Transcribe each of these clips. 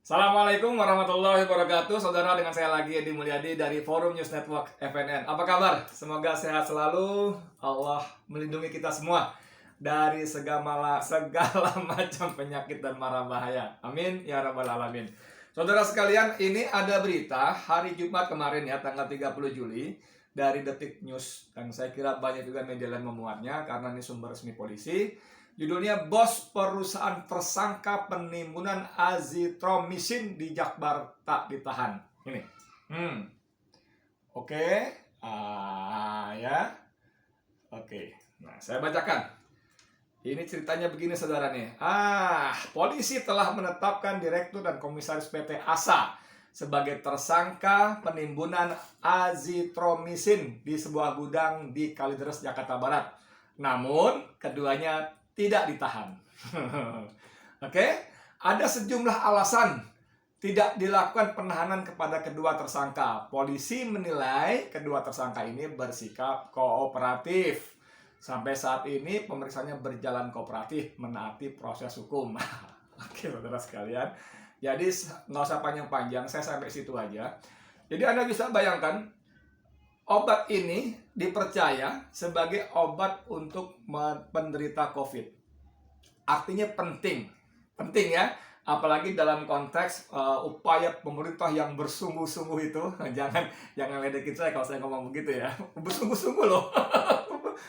Assalamualaikum warahmatullahi wabarakatuh. Saudara, dengan saya lagi Edi Mulyadi dari Forum News Network FNN. Apa kabar? Semoga sehat selalu. Allah melindungi kita semua dari segala macam penyakit dan mara bahaya. Amin ya rabbal alamin. Saudara sekalian, ini ada berita hari Jumat kemarin ya, tanggal 30 Juli dari Detik News, dan saya kira banyak juga media lain memuatnya karena ini sumber resmi polisi. Judulnya, bos perusahaan tersangka penimbunan azitromisin di Jakbar tak ditahan. Ini. Oke. Ya. Oke. Nah, saya bacakan. Ini ceritanya begini, saudara nih. Polisi telah menetapkan direktur dan komisaris PT ASA sebagai tersangka penimbunan azitromisin di sebuah gudang di Kalideres, Jakarta Barat. Namun, keduanya tidak ditahan. Oke, ada sejumlah alasan tidak dilakukan penahanan kepada kedua tersangka. Polisi menilai kedua tersangka ini bersikap kooperatif. Sampai saat ini pemeriksaannya berjalan kooperatif, menaati proses hukum. Oke, saudara sekalian. Jadi nggak usah panjang-panjang, saya sampai situ aja. Jadi Anda bisa bayangkan, obat ini dipercaya sebagai obat untuk penderita COVID. Artinya penting ya. Apalagi dalam konteks upaya pemerintah yang bersungguh-sungguh itu. Jangan ledekin saya kalau saya ngomong begitu ya. Bersungguh-sungguh loh.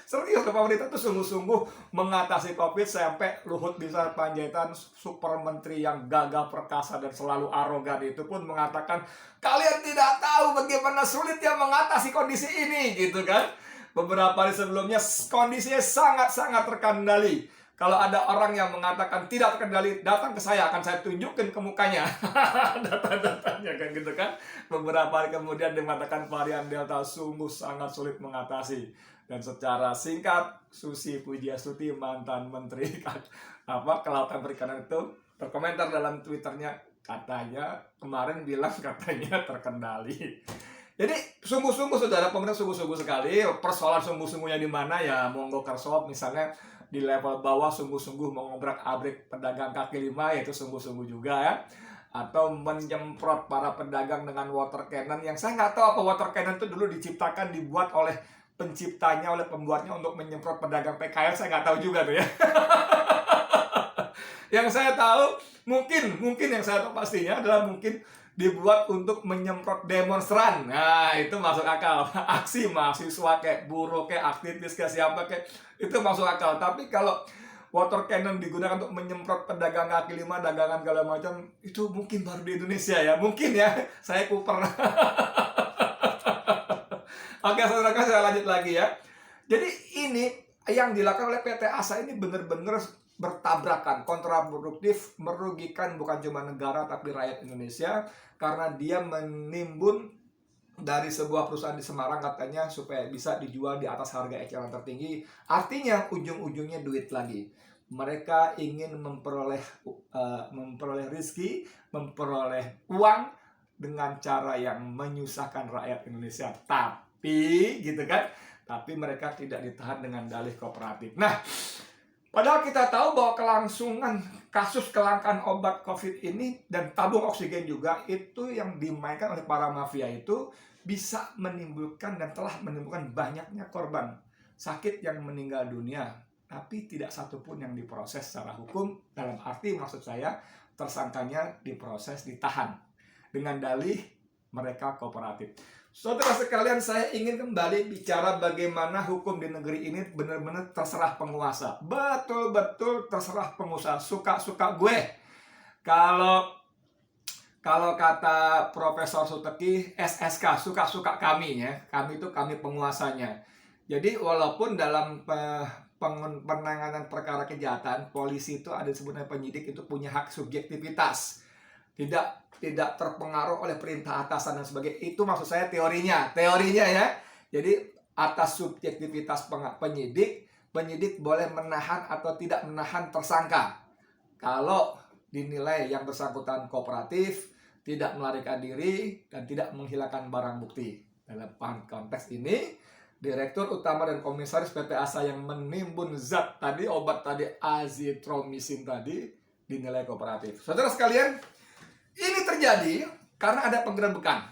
Serius, pemerintah itu sungguh-sungguh mengatasi COVID sampai Luhut Binsar Panjaitan, super menteri yang gagah perkasa dan selalu arogan itu pun mengatakan, kalian tidak tahu bagaimana sulitnya mengatasi kondisi ini, gitu kan. Beberapa hari sebelumnya kondisinya sangat-sangat terkendali. Kalau ada orang yang mengatakan tidak terkendali, datang ke saya, akan saya tunjukkan ke mukanya data-datanya, kan gitu kan. Beberapa hari kemudian dimatakan varian Delta sungguh sangat sulit mengatasi. Dan secara singkat, Susi Pujiastuti, mantan menteri kelautan perikanan itu, berkomentar dalam Twitternya, katanya kemarin bilang katanya terkendali. Jadi sungguh-sungguh, saudara, pemerintah sungguh-sungguh sekali. Persoalan sungguh-sungguhnya di mana ya, monggo Kersop misalnya di level bawah sungguh-sungguh mengobrak-abrik pedagang kaki lima, yaitu sungguh-sungguh juga ya. Atau menyemprot para pedagang dengan water cannon, yang saya nggak tahu apa water cannon itu dulu diciptakan, dibuat oleh penciptanya, oleh pembuatnya untuk menyemprot pedagang PKL, saya nggak tahu juga tuh ya. Yang saya tahu, mungkin yang saya tahu pastinya adalah mungkin dibuat untuk menyemprot demonstran. Nah, itu masuk akal. Aksi mahasiswa kayak buruh, kayak aktivis, kayak siapa kayak, itu masuk akal. Tapi kalau water cannon digunakan untuk menyemprot pedagang kaki lima, dagangan segala macam, itu mungkin baru di Indonesia ya. Mungkin ya, saya kuper. Oke, saudara, saya lanjut lagi ya. Jadi ini yang dilakukan oleh PT ASA ini benar-benar bertabrakan, kontraproduktif, merugikan bukan cuma negara tapi rakyat Indonesia, karena dia menimbun dari sebuah perusahaan di Semarang katanya supaya bisa dijual di atas harga eceran tertinggi. Artinya ujung-ujungnya duit lagi. Mereka ingin memperoleh rezeki, memperoleh uang dengan cara yang menyusahkan rakyat Indonesia. Tapi gitu kan, tapi mereka tidak ditahan dengan dalih kooperatif. Nah, padahal kita tahu bahwa kelangsungan kasus kelangkaan obat COVID ini dan tabung oksigen juga, itu yang dimainkan oleh para mafia itu bisa menimbulkan dan telah menimbulkan banyaknya korban sakit yang meninggal dunia, tapi tidak satupun yang diproses secara hukum. Dalam arti maksud saya, tersangkanya diproses, ditahan dengan dalih mereka kooperatif. Saudara sekalian, saya ingin kembali bicara bagaimana hukum di negeri ini benar-benar terserah penguasa. Betul-betul terserah pengusaha, suka-suka gue. Kalau kata Profesor Suteki, SSK, suka-suka kami ya. Kami itu kami penguasanya. Jadi walaupun dalam penanganan perkara kejahatan, polisi itu ada sebenarnya penyidik itu punya hak subjektivitas. Tidak terpengaruh oleh perintah atasan dan sebagainya. Itu maksud saya teorinya ya. Jadi atas subjektivitas penyidik boleh menahan atau tidak menahan tersangka kalau dinilai yang bersangkutan kooperatif, tidak melarikan diri, dan tidak menghilangkan barang bukti. Dalam konteks ini, Direktur Utama dan Komisaris PT ASA yang menimbun zat tadi, obat tadi, azitromisin tadi, dinilai kooperatif. Saudara sekalian, ini terjadi karena ada penggerebekan.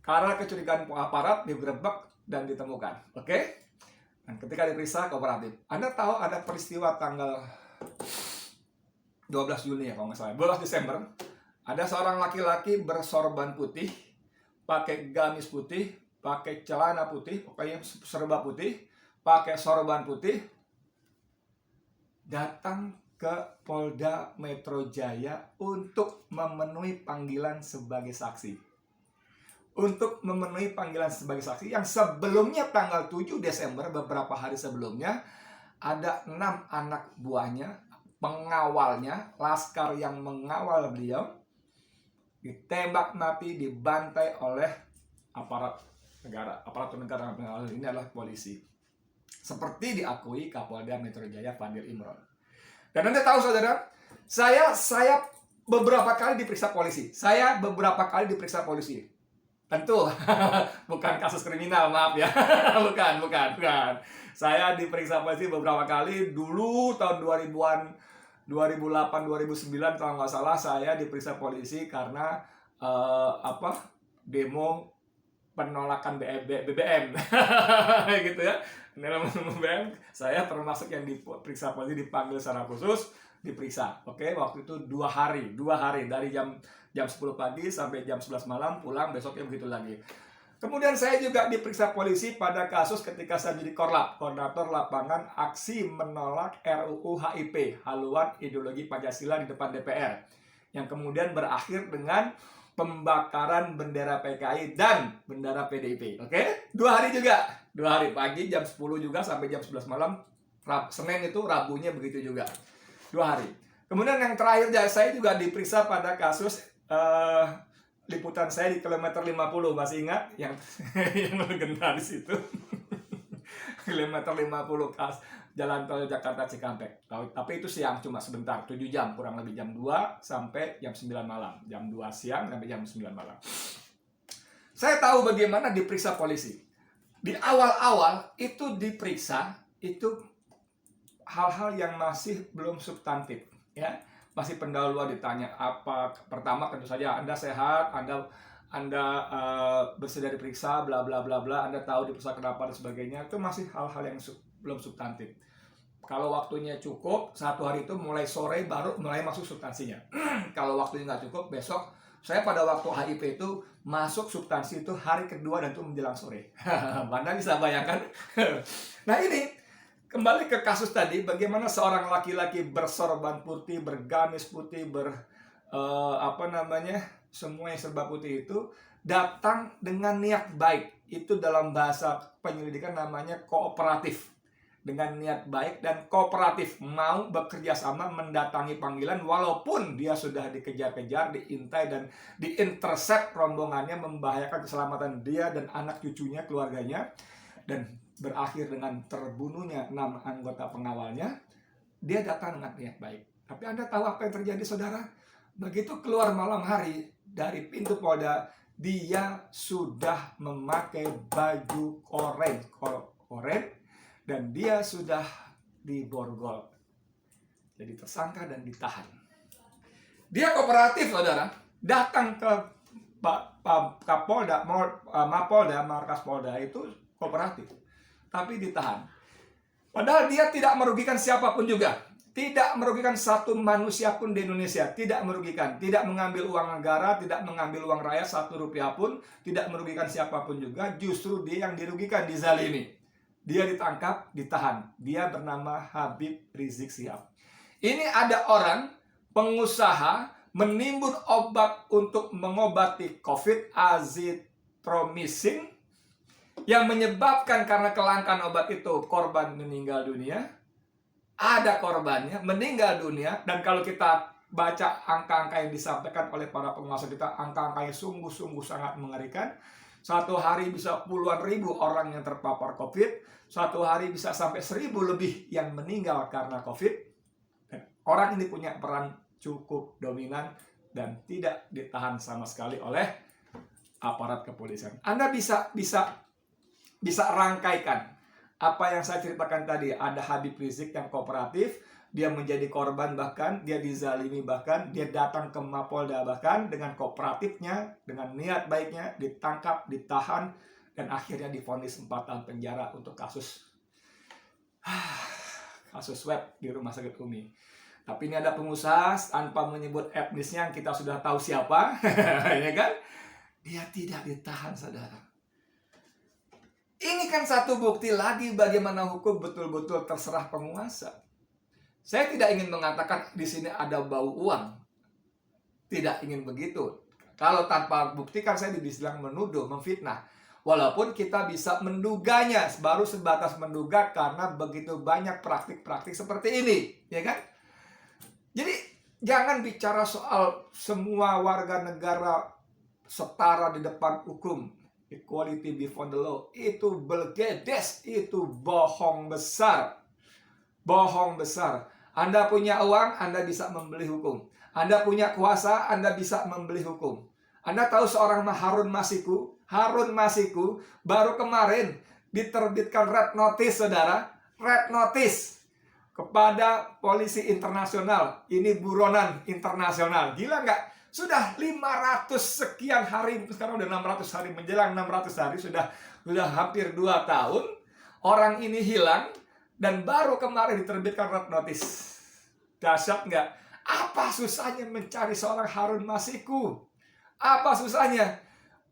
Karena kecurigaan aparat digerebek dan ditemukan. Oke? Dan ketika diperiksa kooperatif. Anda tahu ada peristiwa tanggal 12 Juni ya kalau nggak salah. 12 Desember. Ada seorang laki-laki bersorban putih, pakai gamis putih, pakai celana putih, pokoknya serba putih, pakai sorban putih, datang ke Polda Metro Jaya untuk memenuhi panggilan sebagai saksi. Untuk memenuhi panggilan sebagai saksi yang sebelumnya tanggal 7 Desember, beberapa hari sebelumnya, ada 6 anak buahnya, pengawalnya, laskar yang mengawal beliau, ditembak mati, dibantai oleh aparat negara. Aparatur negara ini adalah polisi. Seperti diakui Kapolda Metro Jaya Fadil Imron. Dan Anda tahu saudara, saya beberapa kali diperiksa polisi. Tentu bukan kasus kriminal, maaf ya. bukan. Saya diperiksa polisi beberapa kali. Dulu tahun 2000-an, 2008, 2009 kalau nggak salah, saya diperiksa polisi karena demo penolakan BBM. gitu ya. BBM, saya termasuk yang diperiksa polisi, dipanggil secara khusus, diperiksa. Oke, waktu itu 2 hari dari jam 10 pagi sampai jam 11 malam, pulang besoknya begitu lagi. Kemudian saya juga diperiksa polisi pada kasus ketika saya jadi Korlap, koordinator lapangan aksi menolak RUU HIP, haluan ideologi Pancasila di depan DPR, yang kemudian berakhir dengan pembakaran bendera PKI dan bendera PDIP. Oke? 2 hari juga. 2 hari, pagi jam 10 juga sampai jam 11 malam. Senin itu, Rabunya begitu juga. 2 hari. Kemudian yang terakhir, saya juga diperiksa pada kasus liputan saya di kilometer 50. Masih ingat? Yang legendaris itu. Kilometer 50 Jalan Tol Jakarta Cikampek. Tapi itu siang, cuma sebentar, 7 jam, kurang lebih jam 2 sampai jam 9 malam. Jam 2 siang sampai jam 9 malam. Saya tahu bagaimana diperiksa polisi. Di awal-awal itu diperiksa, itu hal-hal yang masih belum substantif. Ya, masih pendahuluan, ditanya apa. Pertama tentu saja, Anda sehat, Anda bersedia diperiksa, bla bla bla bla, Anda tahu diperiksa kenapa dan sebagainya. Itu masih hal-hal yang belum substantif. Kalau waktunya cukup, 1 hari itu mulai sore baru mulai masuk substansinya. Kalau waktunya nggak cukup, besok. Saya pada waktu HIP itu masuk substansi itu hari kedua dan itu menjelang sore. Anda bisa bayangkan? Nah ini, kembali ke kasus tadi, bagaimana seorang laki-laki bersorban putih, bergamis putih, semua yang serba putih itu datang dengan niat baik. Itu dalam bahasa penyelidikan namanya kooperatif. Dengan niat baik dan kooperatif, mau bekerja sama mendatangi panggilan walaupun dia sudah dikejar-kejar, diintai dan diintercept rombongannya, membahayakan keselamatan dia dan anak cucunya, keluarganya, dan berakhir dengan terbunuhnya 6 anggota pengawalnya. Dia datang dengan niat baik. Tapi Anda tahu apa yang terjadi, saudara? Begitu keluar malam hari dari pintu Polda, dia sudah memakai baju oranye dan dia sudah diborgol. Jadi tersangka dan ditahan. Dia kooperatif, saudara. Datang ke Kapolda, Mapolda, markas Polda itu kooperatif. Tapi ditahan. Padahal dia tidak merugikan siapapun juga. Tidak merugikan satu manusia pun di Indonesia. Tidak merugikan. Tidak mengambil uang negara, tidak mengambil uang rakyat 1 rupiah pun. Tidak merugikan siapapun juga. Justru dia yang dirugikan, dizalimi. Dia ditangkap, ditahan. Dia bernama Habib Rizik Syihab. Ini ada orang, pengusaha, menimbun obat untuk mengobati COVID, azitromisin, yang menyebabkan karena kelangkaan obat itu korban meninggal dunia. Ada korbannya meninggal dunia. Dan kalau kita baca angka-angka yang disampaikan oleh para penguasa kita, angka-angkanya sungguh-sungguh sangat mengerikan. 1 hari bisa puluhan ribu orang yang terpapar COVID. 1 hari bisa sampai 1000 lebih yang meninggal karena COVID. Dan orang ini punya peran cukup dominan dan tidak ditahan sama sekali oleh aparat kepolisian. Anda bisa rangkaikan apa yang saya ceritakan tadi. Ada Habib Rizik yang kooperatif, dia menjadi korban, bahkan dia dizalimi, bahkan dia datang ke Mapolda, bahkan dengan kooperatifnya, dengan niat baiknya, ditangkap, ditahan, dan akhirnya divonis 4 tahun penjara untuk kasus swab di Rumah Sakit Umi. Tapi ini ada pengusaha tanpa menyebut etnisnya yang kita sudah tahu siapa, ya kan? Dia tidak ditahan, saudara. Ini kan satu bukti lagi bagaimana hukum betul-betul terserah penguasa. Saya tidak ingin mengatakan di sini ada bau uang. Tidak ingin begitu. Kalau tanpa bukti kan saya dibilang menuduh, memfitnah. Walaupun kita bisa menduganya, baru sebatas menduga karena begitu banyak praktik-praktik seperti ini, ya kan? Jadi jangan bicara soal semua warga negara setara di depan hukum, equality before the law. Itu belgedes, itu bohong besar. Bohong besar. Anda punya uang, Anda bisa membeli hukum. Anda punya kuasa, Anda bisa membeli hukum. Anda tahu seorang Harun Masiku? Harun Masiku baru kemarin diterbitkan red notice, saudara. Red notice kepada polisi internasional. Ini buronan internasional. Gila nggak? Sudah 500 sekian hari, sekarang udah 600 hari, menjelang 600 hari, sudah hampir 2 tahun. Orang ini hilang, dan baru kemarin diterbitkan red notice. Dahsyat nggak? Apa susahnya mencari seorang Harun Masiku? Apa susahnya?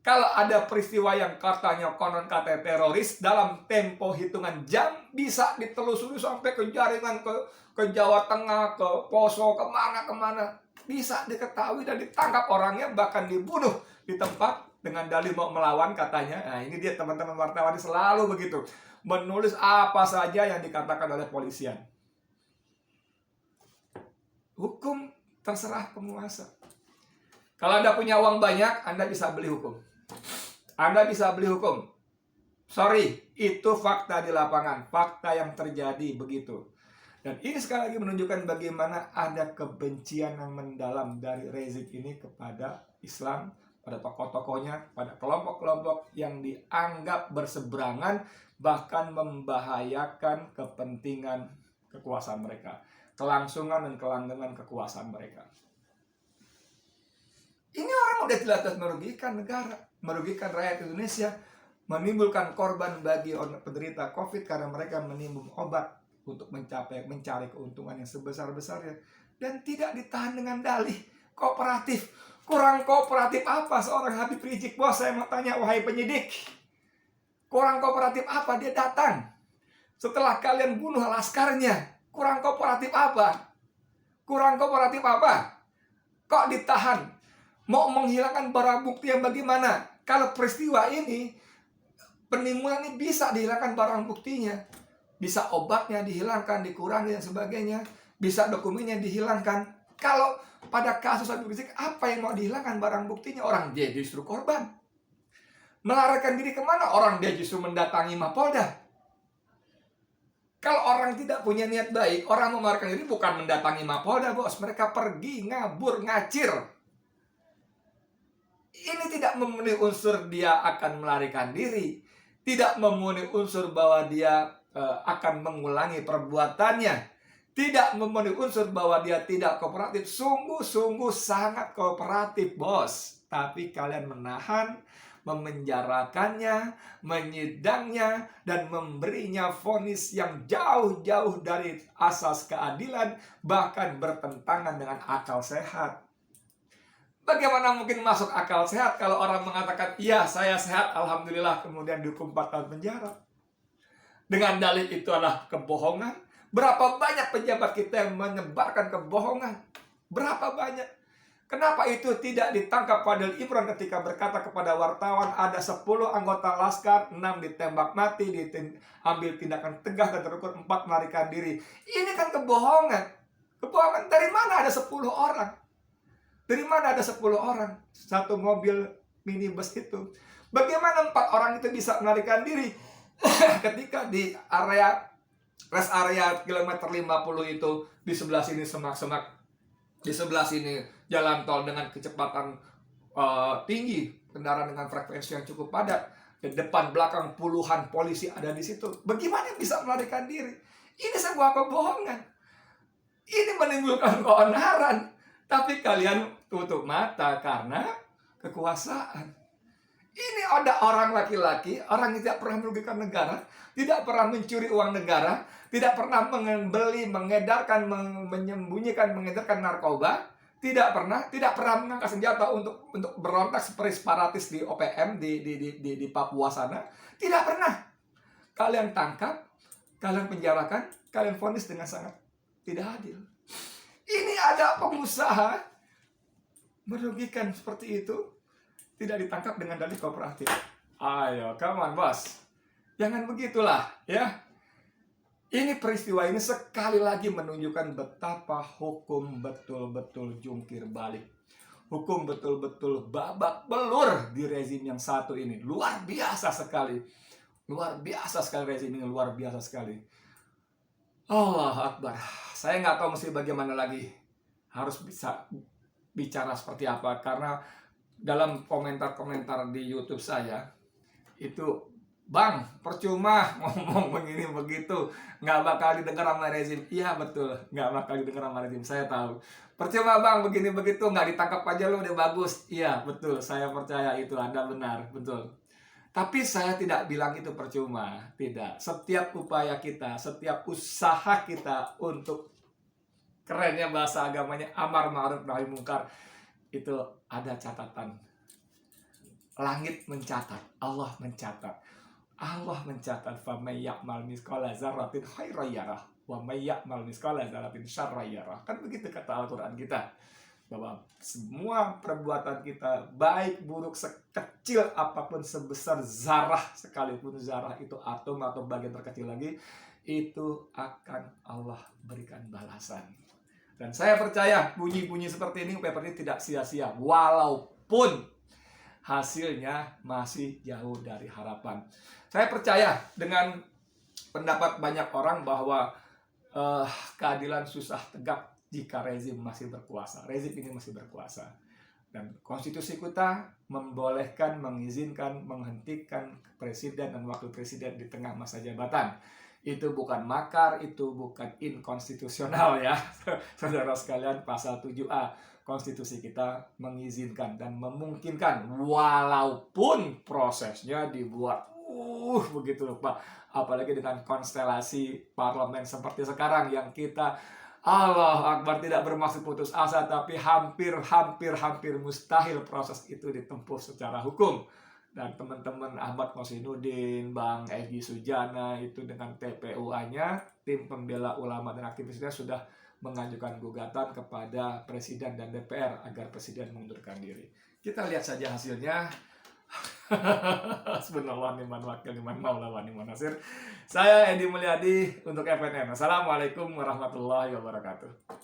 Kalau ada peristiwa yang katanya konon katanya teroris, dalam tempo hitungan jam bisa ditelusuri sampai ke jaringan, ke Jawa Tengah, ke Poso, kemana-kemana. Bisa diketahui dan ditangkap orangnya, bahkan dibunuh di tempat dengan dalih mau melawan katanya. Nah, ini dia teman-teman wartawan selalu begitu, menulis apa saja yang dikatakan oleh polisian. Hukum terserah penguasa. Kalau Anda punya uang banyak, Anda bisa beli hukum. Anda bisa beli hukum. Sorry, itu fakta di lapangan, fakta yang terjadi begitu. Dan ini sekali lagi menunjukkan bagaimana ada kebencian yang mendalam dari rezim ini kepada Islam, pada tokoh-tokohnya, pada kelompok-kelompok yang dianggap berseberangan, bahkan membahayakan kepentingan kekuasaan mereka, kelangsungan dan kelanggengan kekuasaan mereka. Ini orang udah jelas-jelas merugikan negara, merugikan rakyat Indonesia, menimbulkan korban bagi penderita COVID karena mereka menimbun obat untuk mencari keuntungan yang sebesar-besarnya, dan tidak ditahan dengan dalih kooperatif. Kurang kooperatif apa seorang Habib Rizik? Bos, saya mau tanya, wahai penyidik, kurang kooperatif apa dia datang setelah kalian bunuh laskarnya? Kurang kooperatif apa? Kurang kooperatif apa? Kok ditahan? Mau menghilangkan barang bukti yang bagaimana? Kalau peristiwa ini, penimuan ini bisa dihilangkan barang buktinya. Bisa obatnya dihilangkan, dikurangi dan sebagainya. Bisa dokumennya dihilangkan. Kalau pada kasus Habib Rizik, apa yang mau dihilangkan barang buktinya? Orang dia justru korban. Melarikan diri kemana? Orang dia justru mendatangi Mapolda. Kalau orang tidak punya niat baik, orang melarikan diri bukan mendatangi Mapolda, bos. Mereka pergi, ngabur, ngacir. Ini tidak memenuhi unsur dia akan melarikan diri. Tidak memenuhi unsur bahwa dia akan mengulangi perbuatannya. Tidak memenuhi unsur bahwa dia tidak kooperatif. Sungguh-sungguh sangat kooperatif, bos. Tapi kalian menahan, memenjarakannya, menyidangnya, dan memberinya vonis yang jauh-jauh dari asas keadilan, bahkan bertentangan dengan akal sehat. Bagaimana mungkin masuk akal sehat kalau orang mengatakan, iya saya sehat, alhamdulillah, kemudian dihukum 4 tahun penjara? Dengan dalih itu adalah kebohongan. Berapa banyak pejabat kita yang menyebarkan kebohongan? Berapa banyak? Kenapa itu tidak ditangkap Fadil Imran ketika berkata kepada wartawan ada 10 anggota Laskar, 6 ditembak mati, diambil tindakan tegas dan terukur, 4 melarikan diri. Ini kan kebohongan. Kebohongan. Dari mana ada 10 orang? Dari mana ada 10 orang? Satu mobil minibus itu. Bagaimana 4 orang itu bisa melarikan diri? Ketika di rest area kilometer 50 itu, di sebelah sini semak-semak, di sebelah sini jalan tol dengan kecepatan tinggi, kendaraan dengan frekuensi yang cukup padat, di depan belakang puluhan polisi ada di situ. Bagaimana bisa melarikan diri? Ini sebuah kebohongan. Ini menimbulkan keonaran, tapi kalian tutup mata karena kekuasaan. Ini ada orang laki-laki, orang yang tidak pernah merugikan negara, tidak pernah mencuri uang negara, tidak pernah membeli, mengedarkan, menyembunyikan, mengedarkan narkoba, tidak pernah mengangkat senjata untuk berontak seperti separatis di OPM di Papua sana. Tidak pernah. Kalian tangkap, kalian penjarakan, kalian vonis dengan sangat tidak adil. Ini ada pengusaha merugikan seperti itu, tidak ditangkap dengan dalih kooperatif. Ayo, come on bos, jangan begitulah ya. Ini peristiwa ini sekali lagi menunjukkan betapa hukum betul-betul jungkir balik. Hukum betul-betul babak belur di rezim yang satu ini. Luar biasa sekali. Luar biasa sekali rezim ini, luar biasa sekali. Allah Akbar. Saya nggak tahu mesti bagaimana lagi. Harus bisa bicara seperti apa. Karena dalam komentar-komentar di YouTube saya, itu, Bang, percuma ngomong begini begitu, nggak bakal didengar sama rezim. Iya betul, nggak bakal didengar sama rezim, saya tahu. Percuma Bang, begini begitu, nggak ditangkap aja lo udah bagus. Iya betul, saya percaya itu Anda benar, betul. Tapi saya tidak bilang itu percuma, tidak. Setiap upaya kita, setiap usaha kita untuk, kerennya bahasa agamanya, amar ma'ruf nahi mungkar, itu ada catatan. Langit mencatat, Allah mencatat. Allah mencatat, "Faman ya'mal mithqala dzarratin khairan yarah, wa may ya'mal mithqala dzarratin syarran yarah." Kan begitu kata Al-Qur'an kita. Bahwa semua perbuatan kita, baik buruk sekecil apapun, sebesar zarah sekalipun, zarah itu atom atau bagian terkecil lagi, itu akan Allah berikan balasan. Dan saya percaya bunyi-bunyi seperti ini, paper ini tidak sia-sia, walaupun hasilnya masih jauh dari harapan. Saya percaya dengan pendapat banyak orang bahwa keadilan susah tegak jika rezim masih berkuasa. Rezim ini masih berkuasa. Dan konstitusi kita membolehkan, mengizinkan, menghentikan presiden dan wakil presiden di tengah masa jabatan. Itu bukan makar, itu bukan inkonstitusional ya. Saudara sekalian, pasal 7A konstitusi kita mengizinkan dan memungkinkan, walaupun prosesnya dibuat begitu lupa. Apalagi dengan konstelasi parlemen seperti sekarang yang kita, Allah Akbar, tidak bermaksud putus asa, tapi hampir mustahil proses itu ditempuh secara hukum. Dan teman-teman Ahmad Kosinuddin, Bang Egy Sujana itu dengan TPUA-nya, tim pembela ulama dan aktivisnya, sudah mengajukan gugatan kepada Presiden dan DPR agar Presiden mengundurkan diri. Kita lihat saja hasilnya. Hasbunallah ni'mal wakil, ni'mal maula wa ni'man nasir. Saya Edi Mulyadi untuk FNN. Assalamualaikum warahmatullahi wabarakatuh.